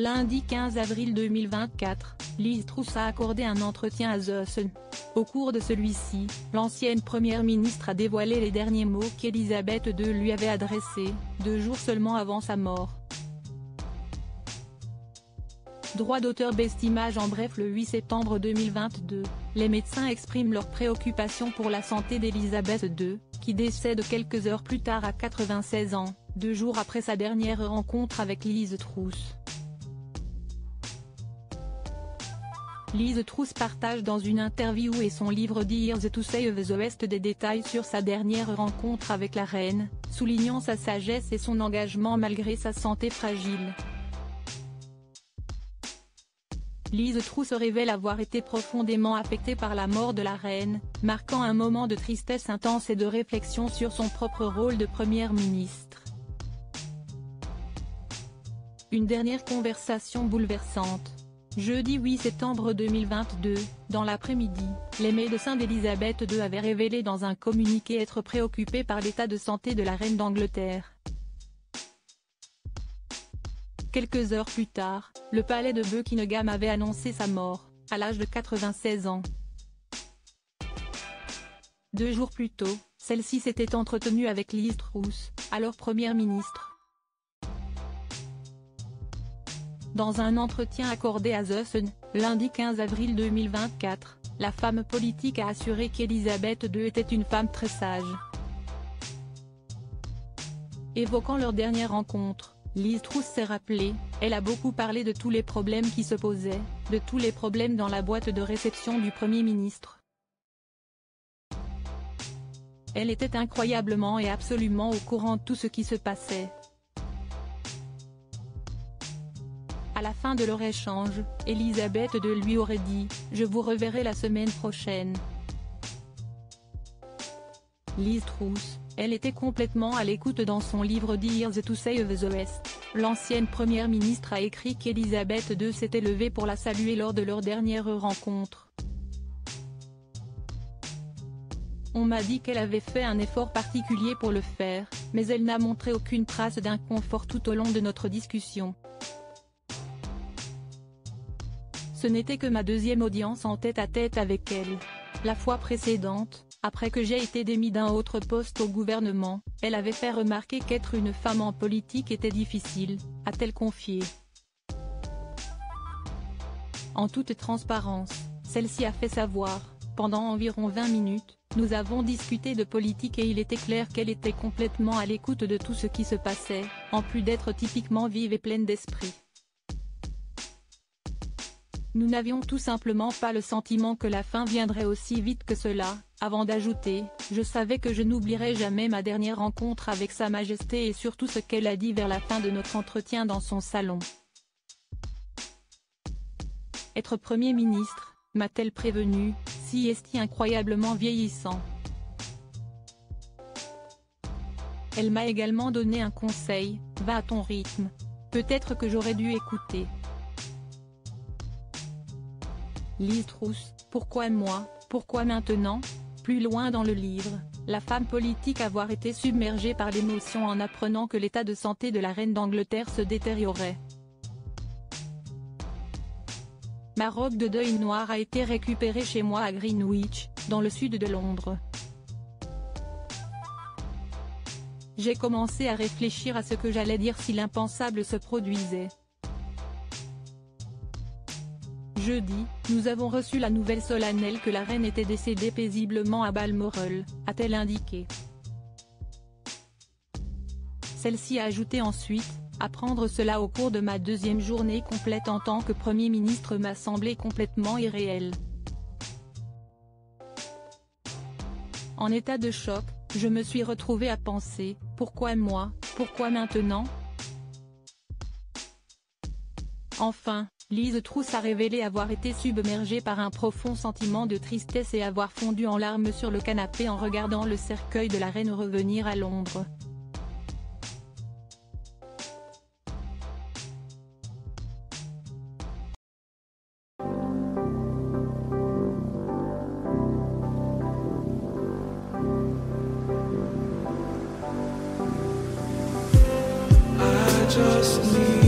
Lundi 15 avril 2024, Liz Truss a accordé un entretien à The Sun. Au cours de celui-ci, l'ancienne première ministre a dévoilé les derniers mots qu'Elisabeth II lui avait adressés, 2 jours seulement avant sa mort. Droit d'auteur Best Image. En bref, le 8 septembre 2022, les médecins expriment leur préoccupation pour la santé d'Elisabeth II, qui décède quelques heures plus tard à 96 ans, 2 jours après sa dernière rencontre avec Liz Truss. Liz Truss partage dans une interview et son livre Years to Save the West des détails sur sa dernière rencontre avec la reine, soulignant sa sagesse et son engagement malgré sa santé fragile. Liz Truss révèle avoir été profondément affectée par la mort de la reine, marquant un moment de tristesse intense et de réflexion sur son propre rôle de première ministre. Une dernière conversation bouleversante. Jeudi 8 septembre 2022, dans l'après-midi, les médecins d'Elisabeth II avaient révélé dans un communiqué être préoccupés par l'état de santé de la reine d'Angleterre. Quelques heures plus tard, le palais de Buckingham avait annoncé sa mort, à l'âge de 96 ans. 2 jours plus tôt, celle-ci s'était entretenue avec Liz Truss, alors première ministre. Dans un entretien accordé à The Sun, lundi 15 avril 2024, la femme politique a assuré qu'Elisabeth II était une femme très sage. Évoquant leur dernière rencontre, Liz Truss s'est rappelée, elle a beaucoup parlé de tous les problèmes qui se posaient, de tous les problèmes dans la boîte de réception du Premier ministre. Elle était incroyablement et absolument au courant de tout ce qui se passait. À la fin de leur échange, Elisabeth II lui aurait dit « Je vous reverrai la semaine prochaine ». Liz Truss, elle était complètement à l'écoute. Dans son livre Years to Save the West, l'ancienne première ministre a écrit qu'Elisabeth II s'était levée pour la saluer lors de leur dernière rencontre. On m'a dit qu'elle avait fait un effort particulier pour le faire, mais elle n'a montré aucune trace d'inconfort tout au long de notre discussion. Ce n'était que ma deuxième audience en tête-à-tête avec elle. La fois précédente, après que j'ai été démis d'un autre poste au gouvernement, elle avait fait remarquer qu'être une femme en politique était difficile, a-t-elle confié. En toute transparence, celle-ci a fait savoir, pendant environ 20 minutes, nous avons discuté de politique et il était clair qu'elle était complètement à l'écoute de tout ce qui se passait, en plus d'être typiquement vive et pleine d'esprit. Nous n'avions tout simplement pas le sentiment que la fin viendrait aussi vite que cela, avant d'ajouter « Je savais que je n'oublierai jamais ma dernière rencontre avec Sa Majesté et surtout ce qu'elle a dit vers la fin de notre entretien dans son salon. Être Premier ministre, m'a-t-elle prévenu, si est incroyablement vieillissant. Elle m'a également donné un conseil, va à ton rythme. Peut-être que j'aurais dû écouter. Liz Truss, pourquoi moi, pourquoi maintenant ? Plus loin dans le livre, la femme politique avoir été submergée par l'émotion en apprenant que l'état de santé de la reine d'Angleterre se détériorait. Ma robe de deuil noire a été récupérée chez moi à Greenwich, dans le sud de Londres. J'ai commencé à réfléchir à ce que j'allais dire si l'impensable se produisait. Jeudi, nous avons reçu la nouvelle solennelle que la reine était décédée paisiblement à Balmoral, a-t-elle indiqué. Celle-ci a ajouté ensuite, apprendre cela au cours de ma deuxième journée complète en tant que Premier ministre m'a semblé complètement irréel. En état de choc, je me suis retrouvée à penser, pourquoi moi, pourquoi maintenant ? Enfin, Liz Truss a révélé avoir été submergée par un profond sentiment de tristesse et avoir fondu en larmes sur le canapé en regardant le cercueil de la reine revenir à Londres. I just need